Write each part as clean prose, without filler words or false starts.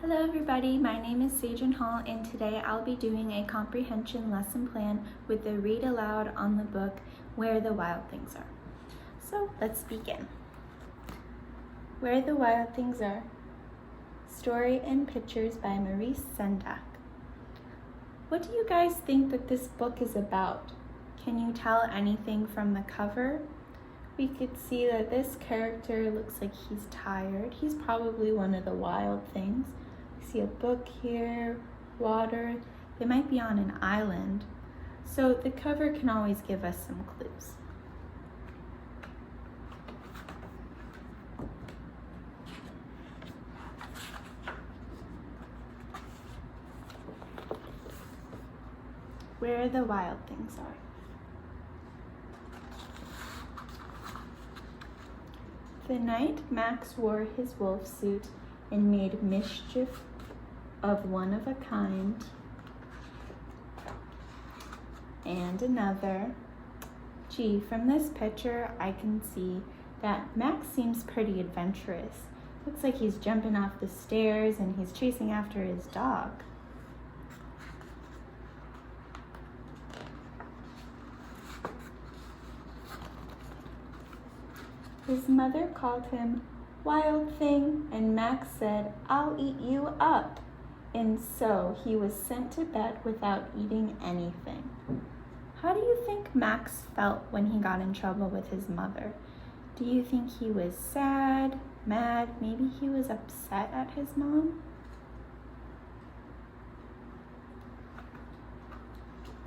Hello everybody, my name is Sajan Hall and today I'll be doing a comprehension lesson plan with the read aloud on the book Where the Wild Things Are. So let's begin. Where the Wild Things Are. Story and pictures by Maurice Sendak. What do you guys think that this book is about? Can you tell anything from the cover? We could see that this character looks like he's tired. He's probably one of the wild things. We see a book here, water. They might be on an island. So the cover can always give us some clues. Where the Wild Things Are. The night Max wore his wolf suit and made mischief of one of a kind and another. Gee, from this picture I can see that Max seems pretty adventurous. Looks like he's jumping off the stairs and he's chasing after his dog. His mother called him Wild Thing, and Max said, "I'll eat you up." And so he was sent to bed without eating anything. How do you think Max felt when he got in trouble with his mother? Do you think he was sad, mad, maybe he was upset at his mom?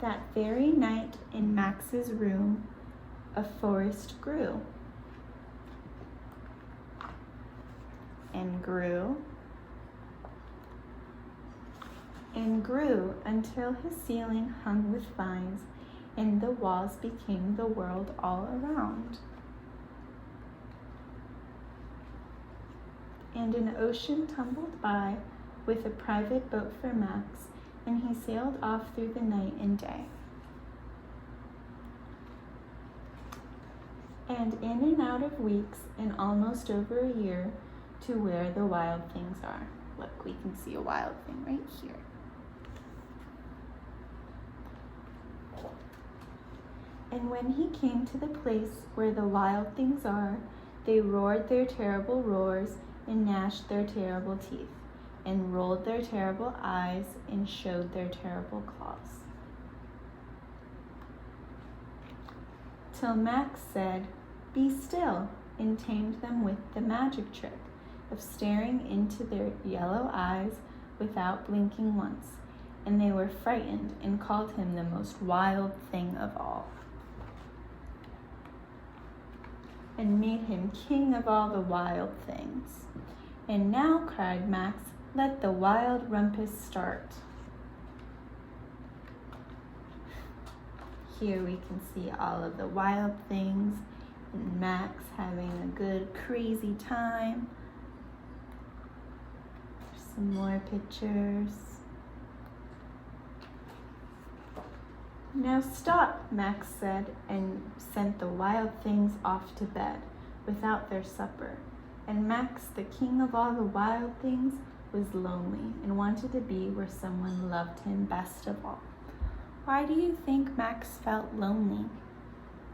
That very night in Max's room, a forest grew. And grew and grew until his ceiling hung with vines and the walls became the world all around. And an ocean tumbled by with a private boat for Max, and he sailed off through the night and day. And in and out of weeks and almost over a year, to where the wild things are. Look, we can see a wild thing right here. And when he came to the place where the wild things are, they roared their terrible roars and gnashed their terrible teeth and rolled their terrible eyes and showed their terrible claws. Till Max said, "Be still," and tamed them with the magic trick of staring into their yellow eyes without blinking once, and they were frightened and called him the most wild thing of all, and made him king of all the wild things. And now, cried Max, let the wild rumpus start. Here we can see all of the wild things and Max having a good crazy time. Some more pictures. Now stop, Max said, and sent the wild things off to bed without their supper. And Max, the king of all the wild things, was lonely and wanted to be where someone loved him best of all. Why do you think Max felt lonely?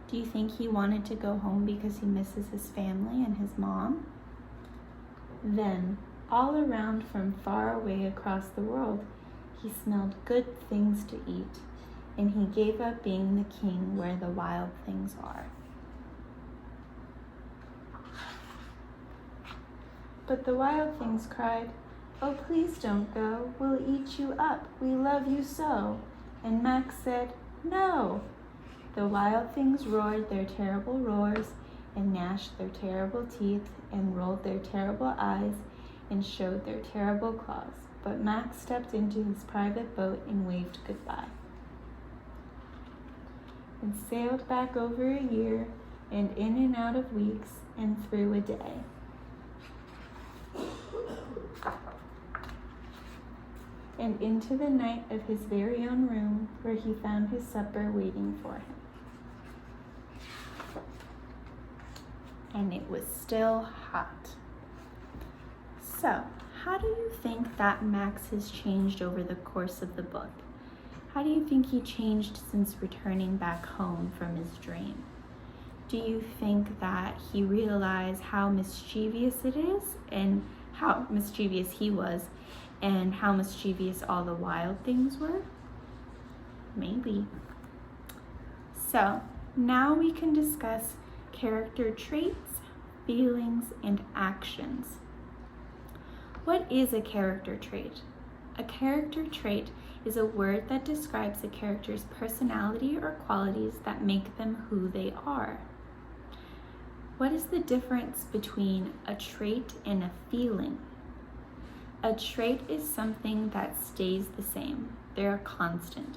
Do you think he wanted to go home because he misses his family and his mom? Then, all around from far away across the world, he smelled good things to eat, and he gave up being the king where the wild things are. But the wild things cried, "Oh, please don't go. We'll eat you up. We love you so." And Max said, "No." The wild things roared their terrible roars and gnashed their terrible teeth and rolled their terrible eyes and showed their terrible claws, but Max stepped into his private boat and waved goodbye. And sailed back over a year, and in and out of weeks, and through a day. And into the night of his very own room, where he found his supper waiting for him. And it was still hot. So, how do you think that Max has changed over the course of the book? How do you think he changed since returning back home from his dream? Do you think that he realized how mischievous it is and how mischievous he was and how mischievous all the wild things were? Maybe. So now we can discuss character traits, feelings, and actions. What is a character trait? A character trait is a word that describes a character's personality or qualities that make them who they are. What is the difference between a trait and a feeling? A trait is something that stays the same. They're constant.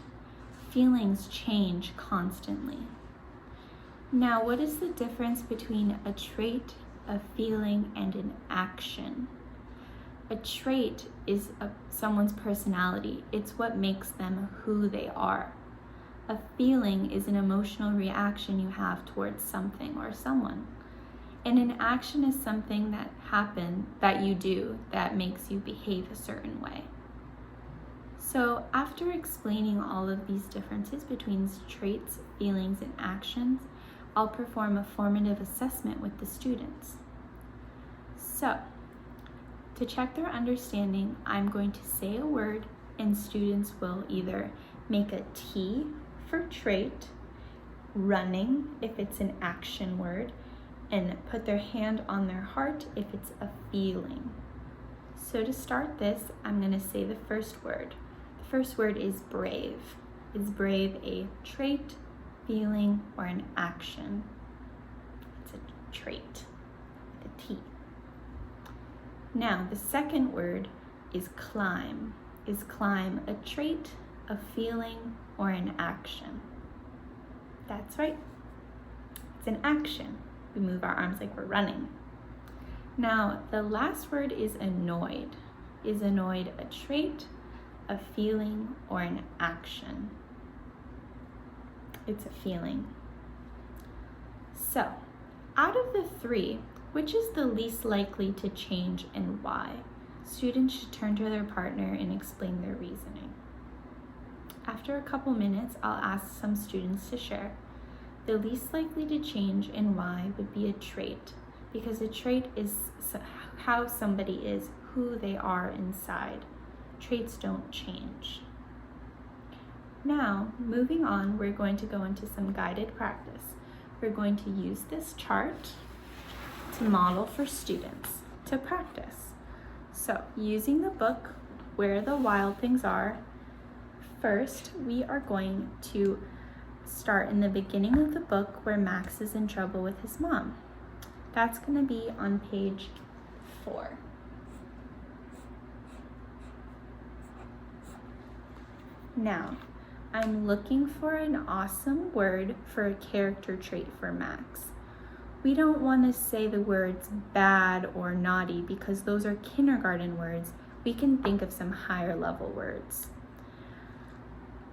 Feelings change constantly. Now, what is the difference between a trait, a feeling, and an action? A trait is someone's personality. It's what makes them who they are. A feeling is an emotional reaction you have towards something or someone. And an action is something that happens, that you do, that makes you behave a certain way. So after explaining all of these differences between traits, feelings, and actions, I'll perform a formative assessment with the students. So, to check their understanding, I'm going to say a word and students will either make a T for trait, running if it's an action word, and put their hand on their heart if it's a feeling. So to start this, I'm going to say the first word. The first word is brave. Is brave a trait, feeling, or an action? It's a trait, the T. Now, the second word is climb. Is climb a trait, a feeling, or an action? That's right. It's an action. We move our arms like we're running. Now, the last word is annoyed. Is annoyed a trait, a feeling, or an action? It's a feeling. So, out of the three, which is the least likely to change and why? Students should turn to their partner and explain their reasoning. After a couple minutes, I'll ask some students to share. The least likely to change and why would be a trait, because a trait is how somebody is, who they are inside. Traits don't change. Now, moving on, we're going to go into some guided practice. We're going to use this chart to model for students to practice. So, using the book, Where the Wild Things Are, first we are going to start in the beginning of the book where Max is in trouble with his mom. That's going to be on page 4. Now, I'm looking for an awesome word for a character trait for Max. We don't want to say the words bad or naughty because those are kindergarten words. We can think of some higher level words.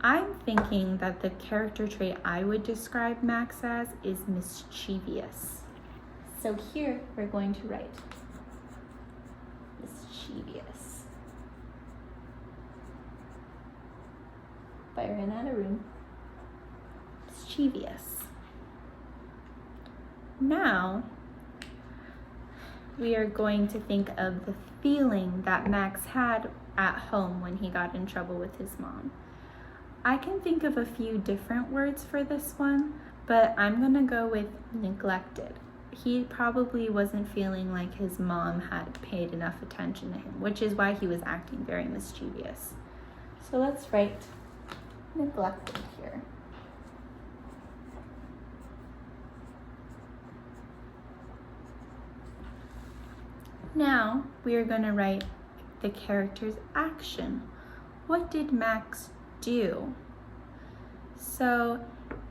I'm thinking that the character trait I would describe Max as is mischievous. So here we're going to write mischievous. But I ran out of room. Mischievous. Now, we are going to think of the feeling that Max had at home when he got in trouble with his mom. I can think of a few different words for this one, but I'm going to go with neglected. He probably wasn't feeling like his mom had paid enough attention to him, which is why he was acting very mischievous. So let's write neglected here. Now we are going to write the character's action. What did Max do? So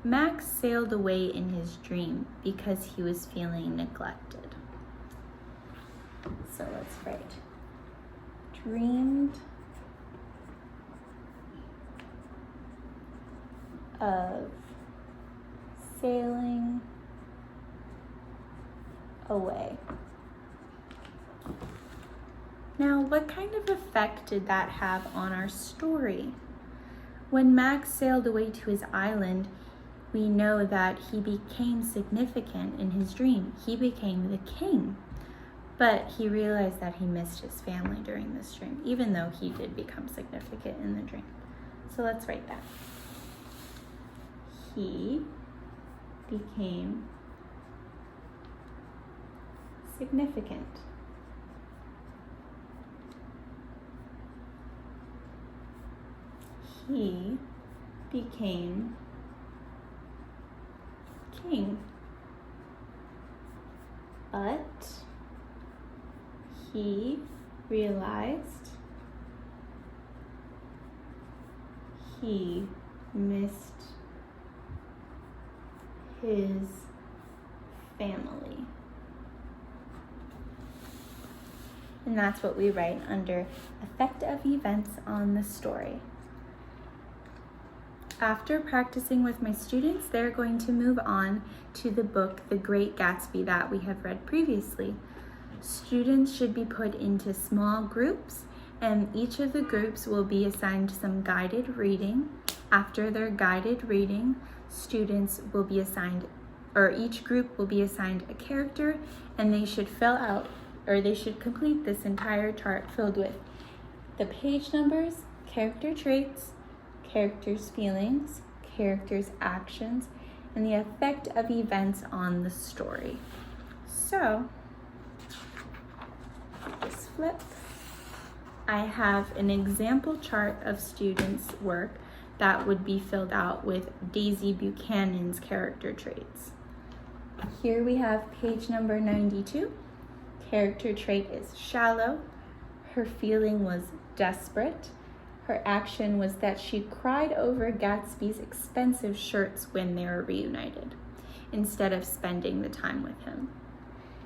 Max sailed away in his dream because he was feeling neglected. So let's write dreamed of sailing away. Now, what kind of effect did that have on our story? When Max sailed away to his island, we know that he became significant in his dream. He became the king. But he realized that he missed his family during this dream, even though he did become significant in the dream. So let's write that. He became significant. He became king. But he realized he missed his family. And that's what we write under effect of events on the story. After practicing with my students, they're going to move on to the book, The Great Gatsby, that we have read previously. Students should be put into small groups, and each of the groups will be assigned some guided reading. After their guided reading, students will be assigned, or each group will be assigned a character, and they should fill out, or they should complete this entire chart filled with the page numbers, character traits, characters' feelings, characters' actions, and the effect of events on the story. So, just flip. I have an example chart of students' work that would be filled out with Daisy Buchanan's character traits. Here we have page number 92. Character trait is shallow. Her feeling was desperate. Her action was that she cried over Gatsby's expensive shirts when they were reunited, instead of spending the time with him.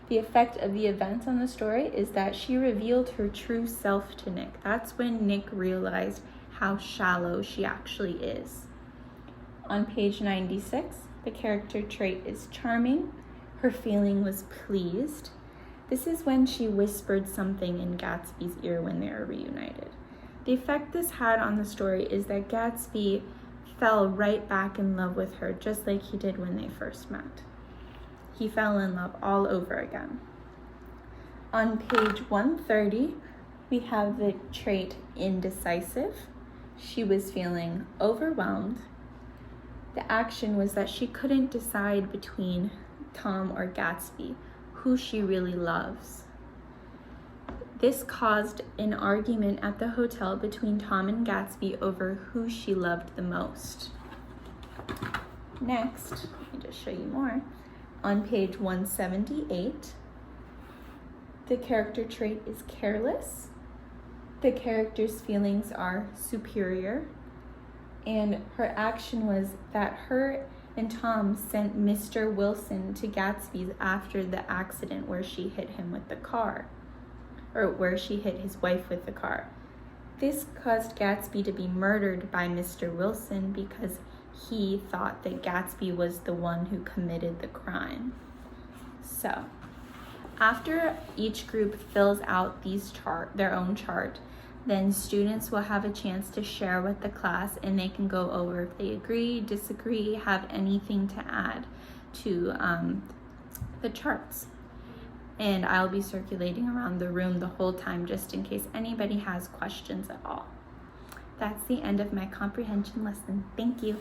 The effect of the events on the story is that she revealed her true self to Nick. That's when Nick realized how shallow she actually is. On page 96, the character trait is charming. Her feeling was pleased. This is when she whispered something in Gatsby's ear when they were reunited. The effect this had on the story is that Gatsby fell right back in love with her, just like he did when they first met. He fell in love all over again. On page 130, we have the trait indecisive. She was feeling overwhelmed. The action was that she couldn't decide between Tom or Gatsby, who she really loves. This caused an argument at the hotel between Tom and Gatsby over who she loved the most. Next, let me just show you more. On page 178, the character trait is careless. The character's feelings are superior. And her action was that her and Tom sent Mr. Wilson to Gatsby's after the accident where she hit him with the car, or where she hit his wife with the car. This caused Gatsby to be murdered by Mr. Wilson because he thought that Gatsby was the one who committed the crime. So, after each group fills out their own chart, then students will have a chance to share with the class, and they can go over if they agree, disagree, have anything to add to the charts. And I'll be circulating around the room the whole time just in case anybody has questions at all. That's the end of my comprehension lesson. Thank you.